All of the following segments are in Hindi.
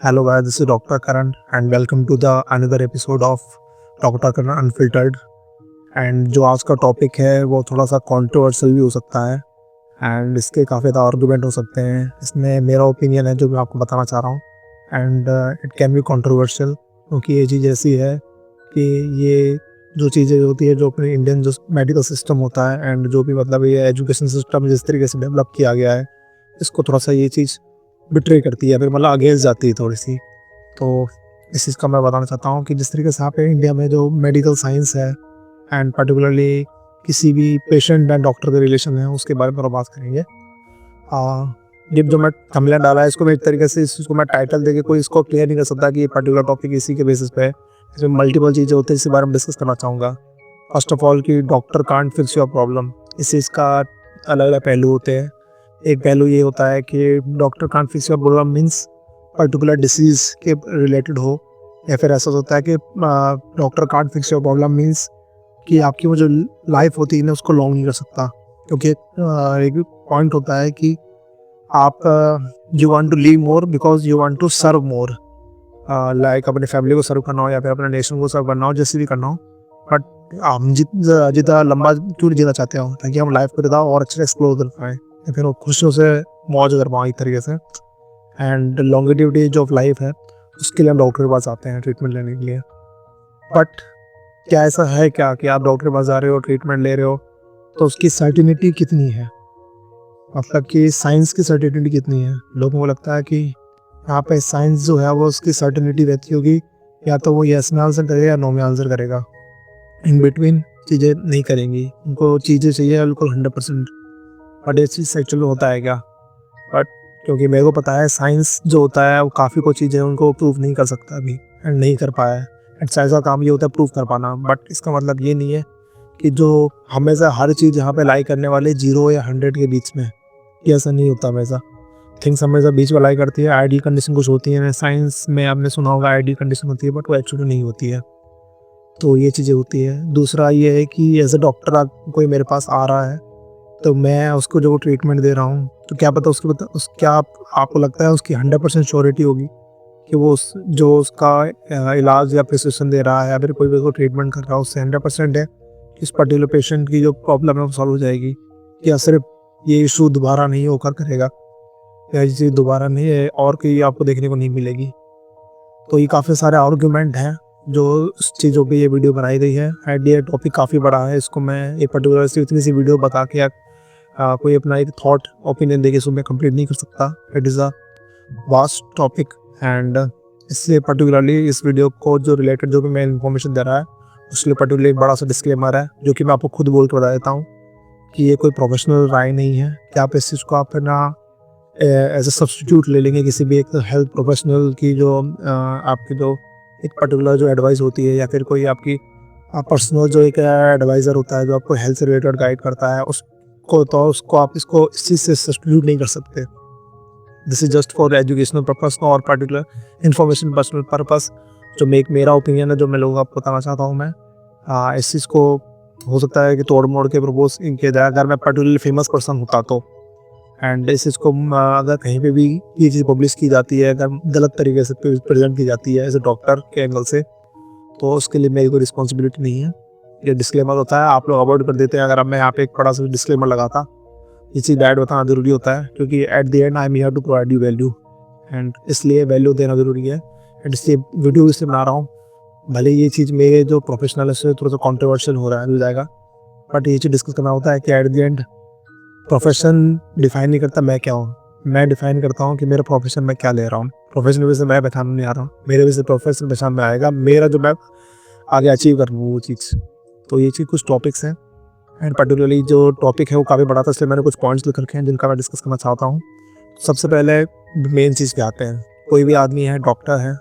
Hello guys, this is Dr. Karan and welcome to the another episode of Dr. Karan Unfiltered। And जो आज का टॉपिक है वो थोड़ा सा कंट्रोवर्शियल भी हो सकता है एंड इसके काफ़ी ज़्यादा आर्गूमेंट हो सकते हैं। इसमें मेरा ओपिनियन है जो मैं आपको बताना चाह रहा हूँ and it can be controversial क्योंकि ये चीज़ ऐसी है कि ये जो चीज़ें होती है जो अपने इंडियन जो मेडिकल सिस्टम होता है एंड जो भी मतलब ये एजुकेशन सिस्टम जिस तरीके से डेवलप किया गया है इसको थोड़ा सा ये चीज़ बिट्रे करती है, फिर मतलब अगेंस्ट जाती है थोड़ी सी। तो इस चीज़ का मैं बताना चाहता हूँ कि जिस तरीके से यहाँ पे इंडिया में जो मेडिकल साइंस है एंड पर्टिकुलरली किसी भी पेशेंट एंड डॉक्टर के रिलेशन है उसके बारे में थोड़ा बात करेंगे। ये जो मैं थंबनेल डाला है इसको मैं एक तरीके से इसको मैं टाइटल देके कोई इसको क्लियर नहीं कर सकता कि ये पर्टिकुलर टॉपिक इसी के बेसिस पे है। इसमें मल्टीपल चीज़ें होती है, इसी बारे में डिस्कस करना चाहूँगा। फर्स्ट ऑफ ऑल कि doctor can't fix your problem, इस चीज़ का अलग अलग पहलू होते हैं। एक पहलू ये होता है कि doctor can't fix your problem means particular disease के रिलेटेड हो, या फिर ऐसा होता है कि doctor can't fix your problem means कि आपकी वो जो लाइफ होती है ना उसको लॉन्ग नहीं कर सकता। क्योंकि एक पॉइंट होता है कि आप you want to live more because you want to serve more, like अपने फैमिली को सर्व करना हो या फिर अपने नेशन को सर्व करना हो, जैसे भी करना हो। बट हम जितना लंबा क्यों जीना चाहते हो ताकि हम लाइफ को ज़्यादा और अच्छे से एक्सप्लोर कर पाएँ या फिर वो खुशियों से मौज कर पाऊँ एक तरीके से। एंड लॉन्गेटिविटी जो ऑफ लाइफ है उसके लिए हम डॉक्टर के पास आते हैं ट्रीटमेंट लेने के लिए। बट क्या ऐसा है क्या कि आप डॉक्टर के पास जा रहे हो, ट्रीटमेंट ले रहे हो, तो उसकी सर्टिनिटी कितनी है, मतलब कि साइंस की सर्टिनिटी कितनी है? लोगों को लगता है कि यहाँ पे साइंस जो है वो उसकी सर्टिनिटी रहती होगी, या तो वो यस में आंसर करेगा या नो में आंसर करेगा, इन बिटवीन चीज़ें नहीं करेंगी। उनको चीज़ें चाहिए बिल्कुल 100%। बट ये चीज़ एक्चुअली होता है क्या? बट क्योंकि मेरे को पता है साइंस जो होता है वो काफ़ी कुछ चीज़ें उनको प्रूव नहीं कर सकता अभी एंड नहीं कर पाया है। एंड साइंस का काम ये होता है प्रूव कर पाना। बट इसका मतलब ये नहीं है कि जो हमेशा हर चीज़ यहाँ पे लाई करने वाले 0 या 100 के बीच में, ये ऐसा नहीं होता हमेशा। थिंग्स हमेशा बीच में लाई करती है। आइडियल कंडीशन कुछ होती है, साइंस में आपने सुना होगा आइडियल कंडीशन होती है, बट वो एक्चुअली नहीं होती है। तो ये चीज़ें होती है। दूसरा ये है कि एज ए डॉक्टर कोई मेरे पास आ रहा है तो मैं उसको जो ट्रीटमेंट दे रहा हूँ तो क्या पता क्या आपको लगता है उसकी 100% श्योरिटी होगी कि वो जो उसका इलाज या प्रिस्क्रिप्शन दे रहा है या फिर कोई भी उसको ट्रीटमेंट कर रहा है उससे 100% है कि इस पर्टिकुलर पेशेंट की जो प्रॉब्लम है वो सॉल्व हो जाएगी, या सिर्फ ये इशू दोबारा नहीं होकर करेगा, या ये चीज़ दोबारा नहीं है और कोई आपको देखने को नहीं मिलेगी। तो ये काफ़ी सारे आर्गूमेंट हैं जो उस चीज़ों पे ये वीडियो बनाई गई है। एंड ये टॉपिक काफ़ी बड़ा है, इसको मैं एक पर्टिकुलर सी इतनी सी वीडियो बता के कोई अपना एक थॉट ओपिनियन देके इसको मैं कंप्लीट नहीं कर सकता। It is a vast topic and इससे पर्टिकुलरली इस वीडियो को जो रिलेटेड जो भी मैं इन्फॉर्मेशन दे रहा है उसके लिए पर्टिकुलरली बड़ा सा डिस्क्लेमर है जो कि मैं आपको खुद बोल के बता देता हूँ कि ये कोई प्रोफेशनल राय नहीं है कि आप इस चीज़ को आप ना एज ए सब्सटीट्यूट ले लेंगे किसी भी एक हेल्थ प्रोफेशनल की जो आपकी जो एक पर्टिकुलर जो एडवाइस होती है, या फिर कोई आपकी पर्सनल जो एक एडवाइज़र होता है जो आपको हेल्थ से रिलेटेड गाइड करता है उसको आप इसको इस चीज़ से सब्सटीट्यूट नहीं कर सकते। This is just for educational purpose और पर्टिकुलर इन्फॉर्मेशन पर्सनल पर्पस। जो मेरा ओपिनियन है जो मैं लोगों को बताना चाहता हूँ मैं इस चीज़ को हो सकता है कि तोड़ मोड़ के प्रपोज किया जाए अगर मैं पर्टिकुलरली फेमस पर्सन होता तो। एंड इस चीज़ को अगर कहीं पे भी ये चीज़ पब्लिश की जाती है, अगर गलत तरीके से प्रेजेंट की जाती है एज ए डॉक्टर के एंगल से, तो उसके लिए मेरी कोई रिस्पॉन्सिबिलिटी नहीं है। ये डिस्क्लेमर होता है, आप लोग अवॉइड कर देते हैं। अगर अब मैं यहाँ पे एक बड़ा सा डिस्क्लेमर लगाता, ये चीज़ डायरेक्ट बताना ज़रूरी होता है क्योंकि at the end I am here to provide you value and इसलिए वैल्यू देना ज़रूरी है। एंड इसलिए वीडियो इसलिए बना रहा हूँ, भले ये चीज़ मेरे जो प्रोफेशनल है उससे थोड़ा सा कॉन्ट्रोवर्शियल हो रहा है, हो जाएगा, बट ये चीज़ डिस्कस करना होता है कि eight the and profession define नहीं करता मैं क्या हूँ, मैं डिफाइन करता हूँ कि मेरा प्रोफेशन मैं क्या ले रहा हूँ। प्रोफेशन वजह से मैं पहचान नहीं आ रहा हूँ, मेरे वजह से प्रोफेशन पहचान में आएगा, मेरा जो मैं आगे अचीव कर लूँ वो चीज़। तो ये चीज़ कुछ टॉपिक्स हैं एंड पर्टिकुलरली जो टॉपिक है वो काफ़ी बड़ा था, इसलिए मैंने कुछ पॉइंट्स लिख रखे हैं जिनका मैं डिस्कस करना चाहता हूँ। सबसे पहले मेन चीज़ पे आते हैं। कोई भी आदमी है, डॉक्टर है,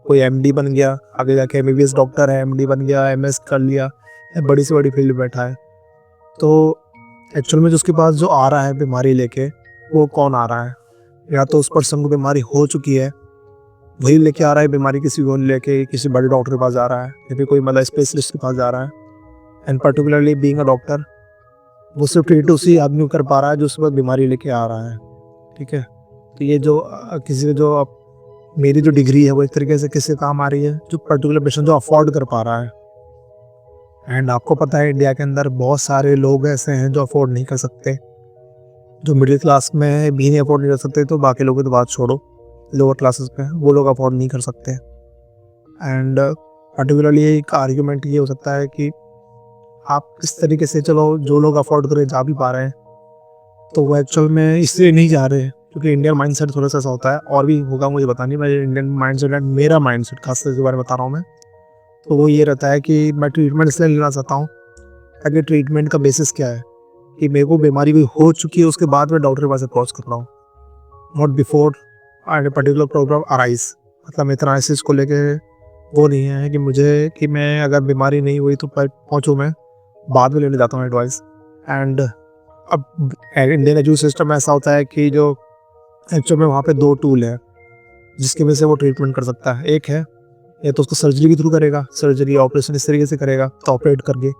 कोई एमडी बन गया, आगे जाके एमबीबीएस डॉक्टर है, एमडी बन गया, एमएस कर लिया, बड़ी से बड़ी फील्ड में बैठा है, तो एक्चुअल में जो उसके पास जो आ रहा है बीमारी लेके वो कौन आ रहा है? या तो उस पर्सन को बीमारी हो चुकी है वही लेके आ रहा है बीमारी, किसी को लेके किसी बड़े डॉक्टर के पास जा रहा है या फिर कोई मतलब स्पेशलिस्ट के पास जा रहा है। And particularly being a doctor वो सिर्फ ट्रीट उसी आदमी को कर पा रहा है जो उसके पास बीमारी लेके आ रहा है, ठीक है। तो ये जो किसी जो मेरी जो डिग्री है वो एक तरीके से किससे काम आ रही है, जो पर्टिकुलर पेशेंट जो अफोर्ड कर पा रहा है। एंड आपको पता है इंडिया के अंदर बहुत सारे लोग ऐसे हैं जो अफोर्ड नहीं कर सकते, जो मिडिल क्लास में भी नहीं अफोर्ड नहीं कर सकते, तो बाकी लोगों की तो बात छोड़ो, लोअर क्लासेस पे वो लोग अफोर्ड नहीं कर सकते। एंड पर्टिकुलरली एक आर्ग्यूमेंट ये हो सकता है कि आप किस तरीके से, चलो जो लोग अफोर्ड करें जा भी पा रहे हैं, तो वो एक्चुअल में इसलिए नहीं जा रहे क्योंकि इंडियन माइंडसेट थोड़ा सा ऐसा होता है, और भी होगा मुझे पता नहीं, मैं इंडियन माइंडसेट एंड मेरा माइंडसेट खास करके बारे में बता रहा हूँ मैं, तो वो ये रहता है कि मैं ट्रीटमेंट इसलिए लेना चाहता हूँ ताकि ट्रीटमेंट का बेसिस क्या है कि मेरे को बीमारी भी हो चुकी है उसके बाद मैं डॉक्टर के पास अप्रोच कर रहा हूँ, not before particular problem arise. मतलब इतना इस चीज़ को लेके वो नहीं है कि मैं अगर बीमारी नहीं हुई तो पहुँचूँ, मैं बाद में लेने जाता हूँ एडवाइस। एंड अब इंडियन एजुकेशन सिस्टम ऐसा होता है कि जो एक्चुअल में वहाँ पे 2 टूल है जिसकी वजह से वो ट्रीटमेंट कर सकता है। एक है या तो उसको सर्जरी के थ्रू करेगा, सर्जरी ऑपरेशन इस तरीके से करेगा तो ऑपरेट करके।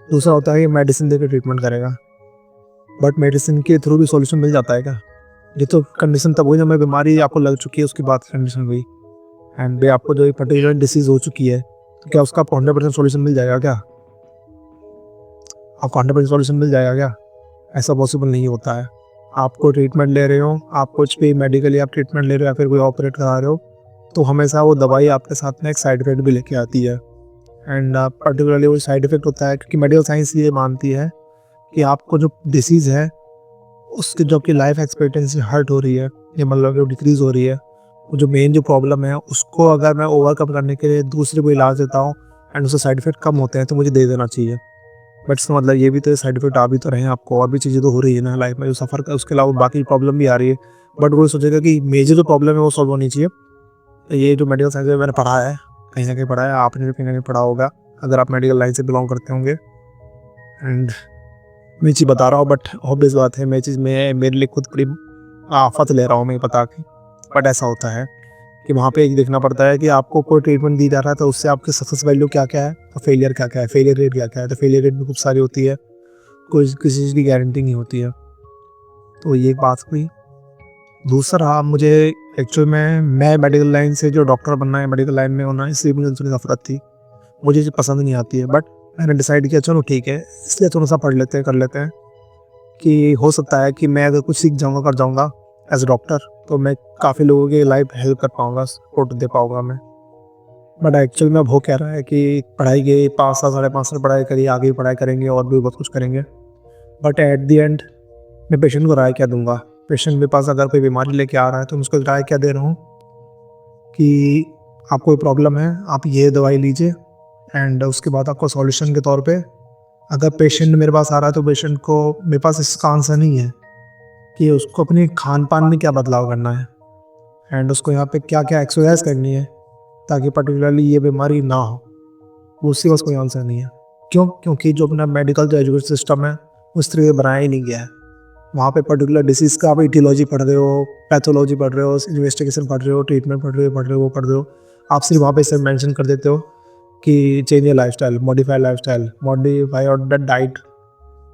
दूसरा होता है कि मेडिसिन देकर ट्रीटमेंट करेगा। बट मेडिसिन के थ्रू भी सॉल्यूशन मिल जाता है क्या? ये तो कंडीशन तब हुई जब मैं बीमारी आपको लग चुकी है उसके बाद कंडीशन हुई। एंड भाई आपको जो एक पर्टिकुलर डिसीज़ हो चुकी है तो क्या उसका आपको 100% सॉल्यूशन मिल जाएगा क्या? आपको 100% सॉल्यूशन मिल जाएगा क्या? ऐसा पॉसिबल नहीं होता है। आपको ट्रीटमेंट ले रहे हो, आप कुछ भी मेडिकली आप ट्रीटमेंट ले रहे हो या फिर कोई ऑपरेट करा रहे हो, तो हमेशा वो दवाई आपके साथ में एक साइड इफेक्ट भी लेके आती है। एंड पर्टिकुलरली वो साइड इफेक्ट होता है क्योंकि मेडिकल साइंस ये मानती है कि आपको जो डिसीज़ है उसकी जो आपकी लाइफ एक्सपेक्टेंसी हर्ट हो रही है या मतलब डिक्रीज़ हो रही है, वो जो मेन जो प्रॉब्लम है उसको अगर मैं ओवरकम करने के लिए दूसरे को इलाज देता हूँ एंड उससे साइड इफेक्ट कम होते हैं तो मुझे दे देना चाहिए। बट इसका मतलब ये भी तो साइड इफेक्ट आ भी तो रहे हैं, आपको और भी चीज़ें तो हो रही है ना लाइफ में जो सफ़र का, उसके अलावा बाकी प्रॉब्लम भी आ रही है। बट वो सोचेगा कि मेजर जो प्रॉब्लम है वो सॉल्व होनी चाहिए। तो ये जो मेडिकल साइंस में मैंने पढ़ा है, कहीं ना कहीं पढ़ा है, आपने भी कहीं ना कहीं पढ़ा होगा अगर आप मेडिकल लाइन से बिलोंग करते होंगे। एंड मैं चीज़ बता रहा हूँ बट ऑब्वियस बात है मैं चीज़ में मेरे लिए खुद बड़ी आफत ले रहा हूँ मैं बता के। बट ऐसा होता है कि वहाँ पे एक देखना पड़ता है कि आपको कोई ट्रीटमेंट दी जा रहा है तो उससे आपके सक्सेस वैल्यू क्या क्या है और फेलियर क्या क्या है, फेलियर रेट क्या क्या है। तो फेलियर रेट भी खूब सारी होती है, कोई किसी चीज़ की गारंटी नहीं होती है। तो ये एक बात हुई। दूसरा मुझे एक्चुअल में मैं मेडिकल लाइन से जो डॉक्टर बनना है, मेडिकल लाइन में होना, इसलिए मुझे थोड़ी नफरत थी, मुझे ये पसंद नहीं आती है। बट मैंने डिसाइड किया चलो ठीक है, इसलिए थोड़ा सा पढ़ लेते हैं, कर लेते हैं कि हो सकता है कि मैं अगर कुछ सीख जाऊँगा, कर जाऊँगा एज ए डॉक्टर, तो मैं काफ़ी लोगों की लाइफ हेल्प कर पाऊँगा, सपोर्ट दे पाऊँगा मैं। बट एक्चुअल में अब वो कह रहा है कि पढ़ाई के 5 साल 5.5 साल पढ़ाई करिए, आगे भी पढ़ाई करेंगे और भी बहुत कुछ करेंगे, बट एट द एंड मैं पेशेंट को राय क्या दूंगा? पेशेंट मेरे पास अगर कोई बीमारी लेके आ रहा है तो मैं उसको राय क्या दे रहा हूँ कि आपको कोई प्रॉब्लम है, आप ये दवाई लीजिए एंड उसके बाद आपको सॉल्यूशन के तौर पे, अगर पेशेंट मेरे पास आ रहा है तो पेशेंट को, मेरे पास इसका आंसर नहीं है कि उसको अपने खान पान में क्या बदलाव करना है एंड उसको यहाँ पे क्या क्या एक्सरसाइज करनी है ताकि पर्टिकुलरली ये बीमारी ना हो, वो उसके पास कोई आंसर नहीं है। क्यों? क्योंकि जो अपना मेडिकल जो एजुकेशन सिस्टम है उस तरीके से बनाया ही नहीं गया है। वहाँ पे पर्टिकुलर डिसीज़ का आप इटियोलॉजी पढ़ रहे हो, पैथोलॉजी पढ़ रहे हो, इन्वेस्टिगेशन पढ़ रहे हो, ट्रीटमेंट पढ़ रहे हो, वो पढ़ रहे हो, आप सिर्फ वहाँ पे सिर्फ मेंशन कर देते हो कि चेंज योर लाइफस्टाइल, मॉडिफाई और डाइट।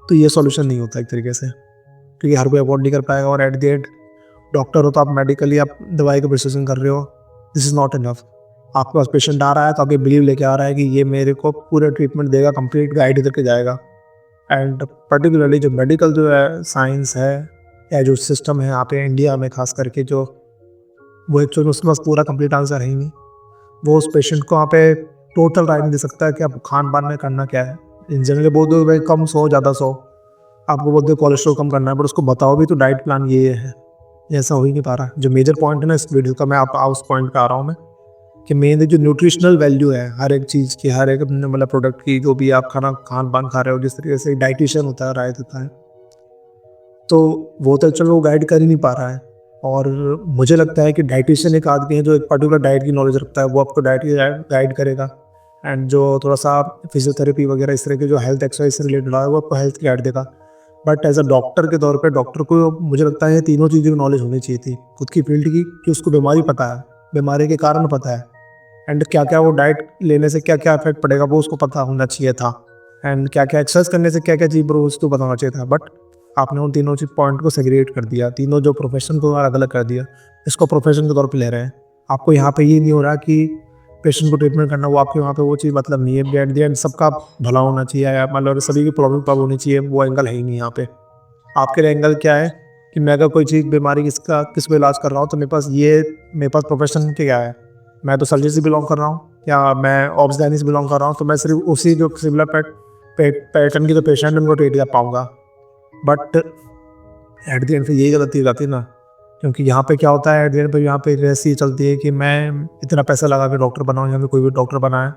तो ये सॉल्यूशन नहीं होता एक तरीके से, क्योंकि हर कोई अफोर्ड नहीं कर पाएगा और एट द एंड डॉक्टर हो तो आप मेडिकली आप दवाई का प्रिस्क्रिप्शन कर रहे हो, दिस इज़ नॉट इनफ। आपके पास पेशेंट आ रहा है तो आपके बिलीव लेके आ रहा है कि ये मेरे को पूरा ट्रीटमेंट देगा, कंप्लीट गाइड करके जाएगा। एंड पर्टिकुलरली जो मेडिकल जो है साइंस है या जो सिस्टम है यहाँ पे इंडिया में खास करके, जो वो एक्चुअली उसके पास पूरा कंप्लीट आंसर है ही नहीं। वो उस पेशेंट को वहाँ पे टोटल राय नहीं दे सकता है कि आप खान पान में करना क्या है। इन जनरली बोल दो भाई कम सो ज़्यादा सो, आपको बोलते हो कोलेस्ट्रॉल कम करना है, पर उसको बताओ भी तो डाइट प्लान ये है, ऐसा हो ही नहीं पा रहा। जो मेजर पॉइंट है ना इस वीडियो का, मैं आप उस पॉइंट पे आ रहा हूँ मैं, कि मेन जो न्यूट्रिशनल वैल्यू है हर एक चीज़ की, हर एक मतलब प्रोडक्ट की, जो भी आप खान पान खा रहे हो, जिस तरीके से डाइटिशियन होता है राय देता है, तो वो तो चलो वो गाइड कर ही नहीं पा रहा है। और मुझे लगता है कि डाइटिशियन एक आदमी है जो एक पर्टिकुलर डाइट की नॉलेज रखता है, वो आपको डाइट की गाइड करेगा। एंड जो थोड़ा सा फिजियोथेरेपी वगैरह इस तरह के जो हेल्थ एक्सरसाइज से रिलेटेड है वो आपको हेल्थ की गाइड देगा। बट एज अ डॉक्टर के तौर पे डॉक्टर को मुझे लगता है ये तीनों चीज़ों की नॉलेज होनी चाहिए थी, खुद की फील्ड की, कि उसको बीमारी पता है, बीमारी के कारण पता है, एंड क्या क्या वो डाइट लेने से क्या क्या इफेक्ट पड़ेगा वो उसको पता होना चाहिए था, एंड क्या क्या एक्सरसाइज करने से क्या क्या चीज़ पर उसको पता होना चाहिए था। बट आपने उन तीनों चीज पॉइंट को सेग्रीगेट कर दिया, तीनों जो प्रोफेशन को अलग अलग कर दिया, इसको प्रोफेशन के तौर पे ले रहे हैं। आपको यहाँ पे ये नहीं हो रहा कि पेशेंट को ट्रीटमेंट करना, वो आपके वहाँ पे वो चीज़ मतलब नहीं है। एट द एंड सबका भला होना चाहिए, मतलब सभी की प्रॉब्लम सॉल्व होनी चाहिए, वो एंगल है ही नहीं यहाँ पे। आपके लिए एंगल क्या है कि मैं अगर कोई चीज़ बीमारी किस पे इलाज कर रहा हूँ, तो मेरे पास प्रोफेशन क्या है। मैं तो सर्जरी से बिलोंग कर रहा हूँ या मैं ऑब्स गायनी से बिलोंग कर रहा हूँ, तो मैं सिर्फ उसी जो सिमिलर पैटर्न की जो पेशेंट उनको ट्रीट कर पाऊँगा। बट एट द एंड पे यही गलती हो जाती है ना, क्योंकि यहाँ पे क्या होता है एट द एंड पे, यहाँ पे ऐसी चलती है कि मैं इतना पैसा लगा के डॉक्टर बनाऊँ या फिर कोई भी डॉक्टर बनाए,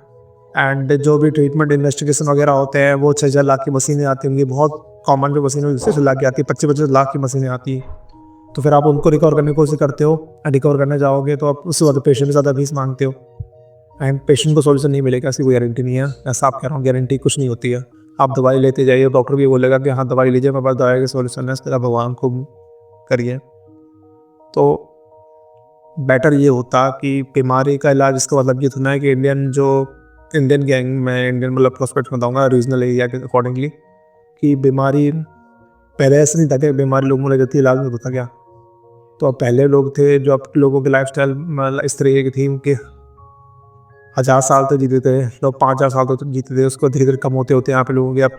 एंड जो भी ट्रीटमेंट इन्वेस्टिगेशन वगैरह होते हैं वो 6,000 लाख की मशीनें आती होंगी, बहुत कॉमन जो मशीनें 6 लाख की आती है, 25-25 लाख की मशीनें आती है। तो फिर आप उनको रिकवर करने की कोशिश करते हो, रिकवर करने जाओगे तो आप उससे ज़्यादा पेशेंट से ज़्यादा फीस मांगते हो, एंड पेशेंट को सोल्यूशन नहीं मिलेगा, ऐसी कोई गारंटी नहीं है। ऐसा आप कह रहा हूँ, गारंटी कुछ नहीं होती है। आप दवाई लेते जाइए, डॉक्टर भी बोलेगा कि हाँ दवाई लीजिए, मेरे पास दवाई का सोल्यूशन है, इसके बाद भगवान को करिए। तो बेटर ये होता कि बीमारी का इलाज, इसका मतलब ये सुना है कि इंडियन गैंग में, इंडियन मतलब प्रोस्पेक्ट बताऊँगा रीजनल एरिया के अकॉर्डिंगली, कि बीमारी पहले ऐसा नहीं था कि बीमारी लोगों में लगती इलाज नहीं होता क्या। तो अब पहले लोग थे जो, अब लोगों की लाइफ स्टाइल मतलब इस तरीके की थी कि 1000 साल तक जीते थे लोग, 5,000 साल तक जीते थे, उसको धीरे धीरे कम होते होते यहाँ पे लोगों की अब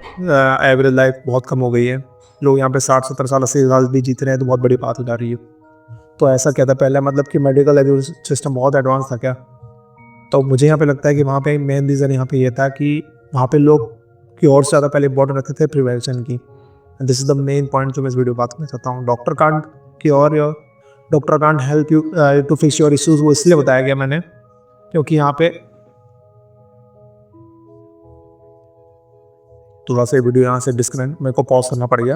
एवरेज लाइफ बहुत कम हो गई है। लोग यहाँ पे 60-70 साल 80 साल भी जीत रहे हैं, तो बहुत बड़ी बात हो जा रही है। तो ऐसा क्या था पहले, मतलब कि मेडिकल एजुकेशन सिस्टम बहुत एडवांस था क्या। तो मुझे यहाँ पे लगता है कि वहाँ पे मेन रीज़न यहाँ पे ये था कि वहाँ पे लोग की और से ज़्यादा पहले इंपॉर्टेंट रखते थे प्रिवेंशन की। This is the main point जो मैं इस वीडियो बात करना चाहता हूँ। Doctor can't help you to fix your issues, वो इसलिए बताया गया मैंने क्योंकि यहाँ पे थोड़ा सा वीडियो यहाँ से डिस्कनेक्ट, मेरे को पॉज करना पड़ गया।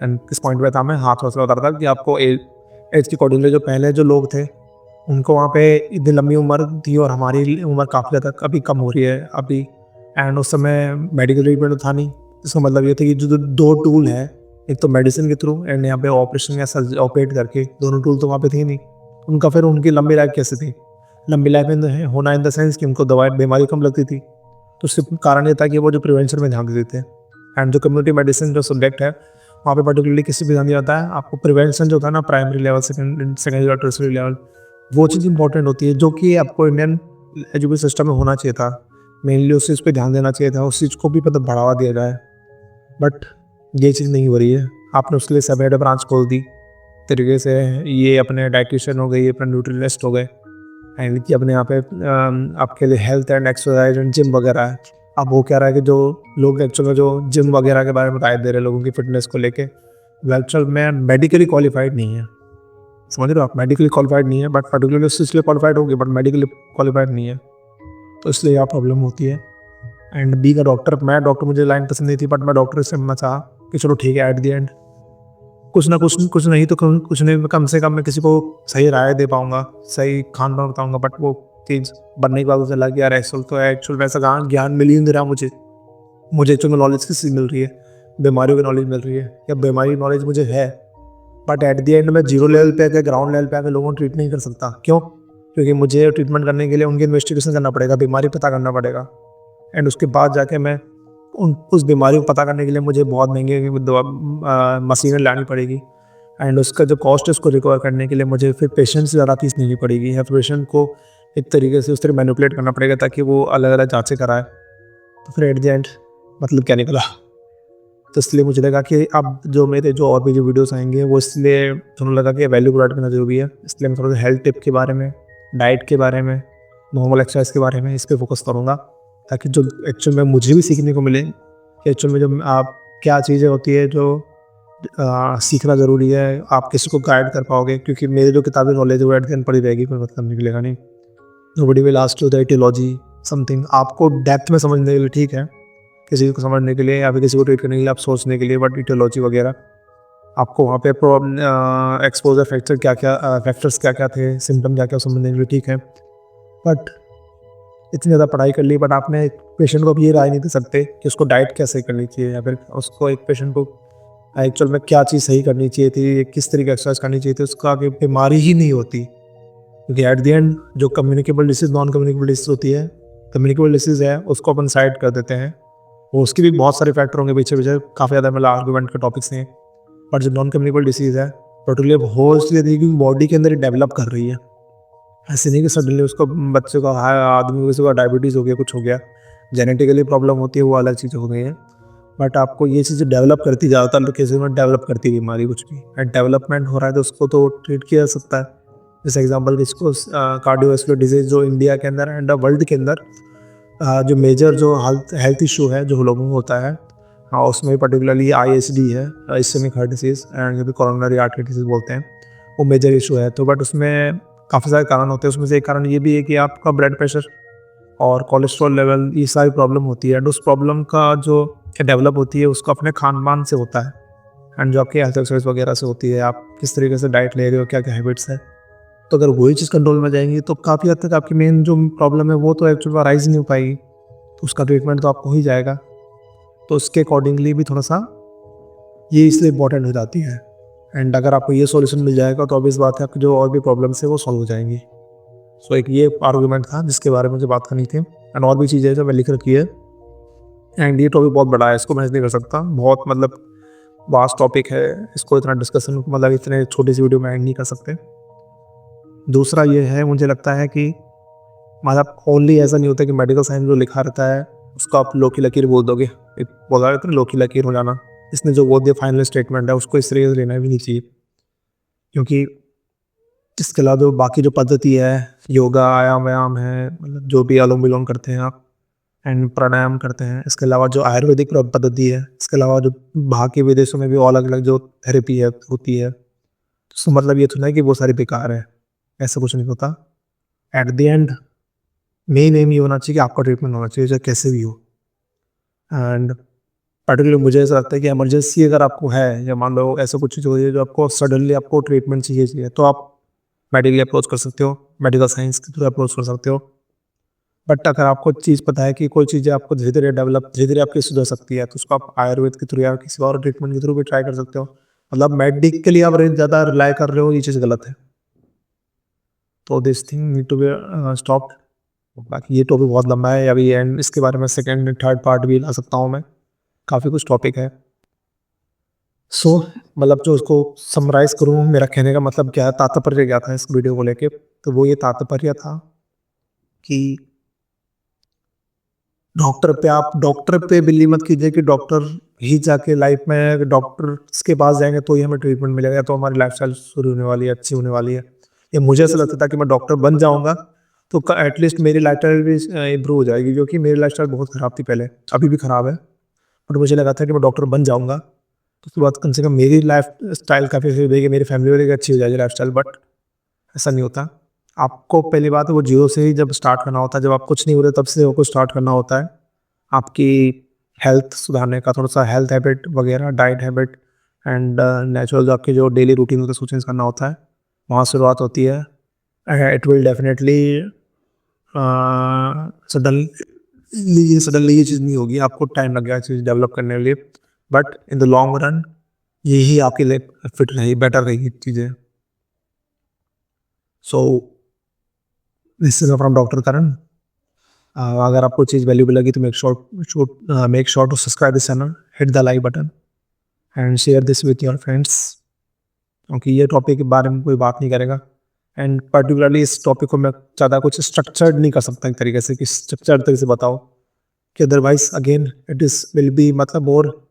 एंड इस पॉइंट पे था मैं, हाथ थोड़ा सा बता रहा था कि आपको एज के अकॉर्डिंगली जो पहले जो लोग थे उनको वहाँ पे इतनी लंबी उम्र थी, और हमारी उम्र काफ़ी ज़्यादा अभी कम हो रही है अभी। एंड उस समय मेडिकल ट्रीटमेंट तो था नहीं, इसका मतलब ये था कि जो दो टूल है, एक तो मेडिसिन के थ्रू एंड यहाँ पे ऑपरेशन या ऑपरेट करके, दोनों टूल तो वहाँ पे थे नहीं। उनका फिर उनकी लंबी लाइफ कैसे थी, लंबी लाइफ में होना इन द सेंस कि उनको दवाई बीमारी कम लगती थी। तो उससे कारण ये था कि वो जो प्रिवेंशन में ध्यान देते थे। एंड जो कम्युनिटी मेडिसिन जो सब्जेक्ट है वहाँ पे पर्टिकुलरली किसी भी ध्यान नहीं होता है। आपको प्रिवेंशन जो था ना, प्राइमरी लेवल, सेकेंडरी और टर्सरी लेवल, वो चीज़ इंपॉर्टेंट होती है, जो कि आपको इंडियन एजुकेशन सिस्टम में होना चाहिए था। मेनली उस चीज़ पे ध्यान देना चाहिए था, उस चीज़ को भी मतलब बढ़ावा दिया जाए, बट ये चीज़ नहीं हो रही है। आपने उसके लिए सेपरेट ब्रांच खोल दी तरीके से, ये अपने डाइटिशियन हो गए, ये अपने न्यूट्रिशनिस्ट हो गए, एंड कि अपने यहाँ पे आपके लिए health and exercise and gym वगैरह है। अब वो कह रहा है कि जो लोग एक्चुअल में जो जिम वगैरह के बारे में राय दे रहे हैं लोगों की फिटनेस को लेके, एक्चुअल में मेडिकली क्वालिफाइड नहीं है। समझ रहे हो आप, मेडिकली क्वालिफाइड नहीं है, बट पर्टिकुलरली इसलिए क्वालिफाइड होगी, बट मेडिकली क्वालिफाइड नहीं है, तो इसलिए यहाँ प्रॉब्लम होती है। एंड बी का डॉक्टर, मैं डॉक्टर, मुझे लाइन पसंद नहीं थी, बट मैं डॉक्टर से मैं चाहा कि चलो ठीक है, एट द एंड कुछ ना कुछ नहीं तो कुछ नहीं, कम से कम मैं किसी को सही राय दे पाऊँगा, सही खान पान बताऊँगा। बट वो चीज़ बनने के बाद उसे लगा कि यार एक्चुअल वैसा ज्ञान मिल ही नहीं रहा मुझे एक्चुअल में नॉलेज किससे मिल रही है, बीमारियों की नॉलेज मिल रही है, या बीमारी नॉलेज मुझे है, बट एट द एंड मैं जीरो लेवल पे आकर, ग्राउंड लेवल पे आकर लोगों को ट्रीट नहीं कर सकता। क्यों? क्योंकि मुझे ट्रीटमेंट करने के लिए उनकी इन्वेस्टिगेशन करना पड़ेगा, बीमारी पता करना पड़ेगा, एंड उसके बाद जाके मैं उस बीमारी को पता करने के लिए मुझे बहुत महंगे मशीनें लानी पड़ेगी, एंड उसका जो कॉस्ट है उसको रिकवर करने के लिए मुझे फिर पेशेंट से ज़्यादा फीस देनी पड़ेगी, या पेशेंट को एक तरीके से उस तरह मैनिपुलेट करना पड़ेगा ताकि वो अलग अलग जाँचें कराए। तो फिर एट द एंड मतलब क्या निकला। तो इसलिए मुझे लगा कि अब जो और भी जो वीडियोस आएंगे वो इसलिए थोड़ा लगा कि वैल्यू प्रोवाइड करना जरूरी है, इसलिए मैं थोड़ा सा हेल्थ टिप के बारे में, डाइट के बारे में, नॉर्मल एक्सरसाइज के बारे में इस पर फोकस करूँगा, ताकि जो एक्चुअल में मुझे भी सीखने को मिले कि एक्चुअल में जो आप क्या चीज़ें होती है जो सीखना ज़रूरी है, आप किसी को गाइड कर पाओगे। क्योंकि मेरी जो किताबी नॉलेज है वो एट द एंड पड़ी रहेगी, कोई मतलब निकलेगा नहीं। Nobody will ask you the aetiology something, आपको डेप्थ में समझने के लिए ठीक है, किसी को समझने के लिए या फिर किसी को ट्रीट करने के लिए, आप सोचने के लिए, बट एटियोलॉजी वगैरह आपको वहाँ पे एक्सपोजर फैक्टर्स क्या क्या थे, सिम्टम क्या क्या समझने के लिए ठीक है। बट इतनी ज़्यादा पढ़ाई कर ली, बट आपने एक पेशेंट को भी ये राय नहीं दे सकते कि उसको डाइट कैसे करनी चाहिए, या फिर उसको एक पेशेंट को एक्चुअल में क्या चीज़ सही करनी चाहिए थी, किस तरीके एक्सरसाइज करनी चाहिए थी, उसका आगे बीमारी ही नहीं होती। क्योंकि एट द एंड जो communicable disease, non communicable disease होती है, कम्युनिकेबल डिसीज है उसको अपन साइड कर देते हैं, वो उसके भी बहुत सारे फैक्टर होंगे पीछे काफ़ी ज़्यादा मतलब आर्गूमेंट के टॉपिक्स हैं। बट जो नॉन कम्युनिकेबल डिसीज़ है पर्टिकुलर हो इसलिए क्योंकि बॉडी के अंदर डेवलप कर रही है, ऐसे नहीं कि सडनली उसको बच्चे को आदमी को किसी को डायबिटीज़ हो गया, कुछ हो गया, जेनेटिकली प्रॉब्लम होती है, वो अलग चीज़ हो गई है। बट आपको ये चीज़ें डेवलप करती, ज़्यादातर केसेस में डेवलप करती है बीमारी कुछ भी, एंड डेवलपमेंट हो रहा है तो उसको तो ट्रीट किया जा सकता है। जैसे एग्जांपल किसको कार्डियोवैस्कुलर डिजीज़ जो इंडिया के अंदर एंड वर्ल्ड के अंदर जो मेजर जो हेल्थ हेल्थ इशू है जो लोगों को होता है, उसमें पर्टिकुलरली ISD है, इस्केमिक हार्ट डिसीज़, एंड जो भी कोरोनरी आर्टरी डिसीज़ बोलते हैं, वो मेजर इशू है। तो बट उसमें काफ़ी सारे कारण होते हैं, उसमें से एक कारण ये भी है कि आपका ब्लड प्रेशर और कोलेस्ट्रॉल लेवल, ये सारी प्रॉब्लम होती है, एंड उस प्रॉब्लम का जो डेवलप होती है उसको अपने खान-पान से होता है, एंड जो आपकी हेल्थ एक्सरसाइज वगैरह से होती है, आप किस तरीके से डाइट ले रहे हो, क्या-क्या हैबिट्स है। तो अगर वही चीज़ कंट्रोल में जाएँगी तो काफ़ी हद तक आपकी मेन जो प्रॉब्लम है वो तो एक्चुअल में राइज़ नहीं हो पाएगी, तो उसका ट्रीटमेंट तो आपको हो ही जाएगा। तो उसके अकॉर्डिंगली भी थोड़ा-सा ये इसलिए इम्पोर्टेंट हो जाती है, एंड अगर आपको ये सॉल्यूशन मिल जाएगा तो ऑब्वियस बात है आपकी जो और भी प्रॉब्लम्स है वो सॉल्व हो जाएँगी। सो एक ये आर्गुमेंट था जिसके बारे में मुझे बात करनी थी, एंड और भी चीज़ें जो मैं लिख रखी है, एंड ये टॉपिक बहुत बड़ा है, इसको मैं नहीं कर सकता, बहुत मतलब वास्ट टॉपिक है, इसको इतना डिस्कशन मतलब इतने छोटी सी वीडियो में ऐड नहीं कर सकते। दूसरा ये है, मुझे लगता है कि मतलब ओनली ऐसा नहीं होता कि मेडिकल साइंस जो लिखा रहता है उसको आप लो की लकीर बोल दोगे, एक बोला जाता है लो की लकीर हो जाना, इसने जो बोल दिया फाइनल स्टेटमेंट है उसको इस तरीके से लेना भी नहीं चाहिए, क्योंकि इसके अलावा जो बाकी जो पद्धति है, योगा, आयाम व्यायाम है, मतलब जो भी अनुलोम विलोम करते हैं आप, एंड प्राणायाम करते हैं, इसके अलावा जो आयुर्वेदिक पद्धति है, इसके अलावा जो बाहर के विदेशों में भी अलग अलग जो थेरेपी है होती है, तो मतलब ये थोड़ा है कि वो सारी बेकार है, ऐसा कुछ नहीं होता। Eight the and main M ये होना चाहिए कि आपका ट्रीटमेंट होना चाहिए चाहे कैसे भी हो, एंड पर्टिकुलर मुझे ऐसा लगता है कि इमरजेंसी अगर आपको है, या मान लो ऐसा कुछ चीज़ हो रही है जो आपको सडनली आपको ट्रीटमेंट चाहिए, तो आप मेडिकली अप्रोच कर सकते हो, मेडिकल साइंस के थ्रू अप्रोच कर सकते हो। बट अगर आपको चीज़ पता है कि कोई चीज़ें आपको धीरे-धीरे डेवलप, धीरे-धीरे आपकी सुधर सकती है, तो उसको आप आयुर्वेद के थ्रू या किसी और ट्रीटमेंट के थ्रू भी ट्राई कर सकते हो। मतलब मेडिकली आप ज़्यादा रिलाय कर रहे हो, ये चीज़ गलत है। तो this thing need to be stopped. बाकी ये टॉपिक बहुत लंबा है, अभी एंड इसके बारे में सेकंड थर्ड पार्ट भी ला सकता हूँ मैं, काफ़ी कुछ टॉपिक है। सो मतलब जो उसको समराइज़ करूँ, मेरा कहने का मतलब क्या है, तात्पर्य क्या था इस वीडियो को लेके, तो वो ये तात्पर्य था कि डॉक्टर पे बिलीव मत कीजिए कि डॉक्टर ही जाके लाइफ में डॉक्टर्स के पास जाएँगे तो ही हमें ट्रीटमेंट मिलेगा, या तो हमारी लाइफ़स्टाइल शुरू होने वाली है, अच्छी होने वाली है। ये मुझे ऐसा लगता था कि मैं डॉक्टर बन जाऊँगा तो क एटलीस्ट मेरी लाइफ़स्टाइल भी इम्प्रूव हो जाएगी, क्योंकि मेरी लाइफ़स्टाइल बहुत ख़राब थी पहले, अभी भी ख़राब है। बट मुझे लगा था कि मैं डॉक्टर बन जाऊँगा, तो उसके बाद कम से कम मेरी लाइफ़स्टाइल काफ़ी अच्छी हो जाएगी, मेरी फैमिली वाले की अच्छी हो जाएगी लाइफ़स्टाइल, बट ऐसा नहीं होता। आपको पहली बात है वो ज़ीरो से ही जब स्टार्ट करना होता है, जब आप कुछ नहीं हो रहे तब से वो कुछ स्टार्ट करना होता है। आपकी हेल्थ सुधारने का थोड़ा-सा हेल्थ हैबिट वगैरह, डाइट हैबिट, एंड नेचुरल जो आपके जो डेली रूटीन होता है उसको चेंज करना होता है, वहाँ शुरुआत होती है। इट विल डेफिनेटली सडनली ये चीज़ नहीं होगी, आपको टाइम लगेगा चीज़ डेवलप करने के लिए, but in the long run यही आपके लिए फिट रहेगी, बेटर रहेगी चीज़ें। So this is from doctor Karan. अगर आपको चीज़ वैल्यूबल लगी तो make sure to subscribe this channel, hit the like button, and share this with your friends, क्योंकि ये टॉपिक के बारे में कोई बात नहीं करेगा, एंड पर्टिकुलरली इस टॉपिक को मैं ज़्यादा कुछ स्ट्रक्चर्ड नहीं कर सकता एक तरीके से कि स्ट्रक्चर्ड तरीके से बताओ, कि otherwise again it is will be मतलब, और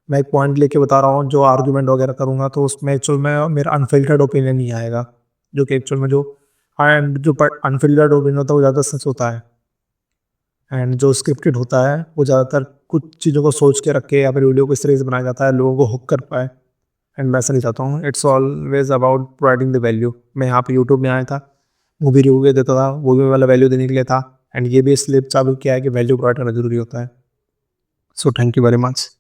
मैं एक पॉइंट लेके बता रहा हूँ, जो आर्गूमेंट वगैरह करूँगा तो उसमें एक्चुअल में मेरा अनफिल्टर्ड ओपिनियन नहीं आएगा, जो कि एक्चुअल में जो एंड जो अनफिल्टर्ड ओपिनियन होता है वो ज़्यादा सच होता है, एंड जो स्क्रिप्टेड होता है वो ज़्यादातर कुछ चीज़ों को सोच के रख के या फिर वीडियो को इस तरीके से बनाया जाता है लोगों को हुक कर पाए, एंड मैं ऐसा नहीं चाहता हूँ। It's always about providing the value. मैं यहाँ पे यूट्यूब में आया था, मूवी रिव्यू देता था, वो भी मतलब वैल्यू देने के लिए था, एंड ये भी इसलिए चालू किया है कि वैल्यू प्रोवाइड करना जरूरी होता है। So thank you very much.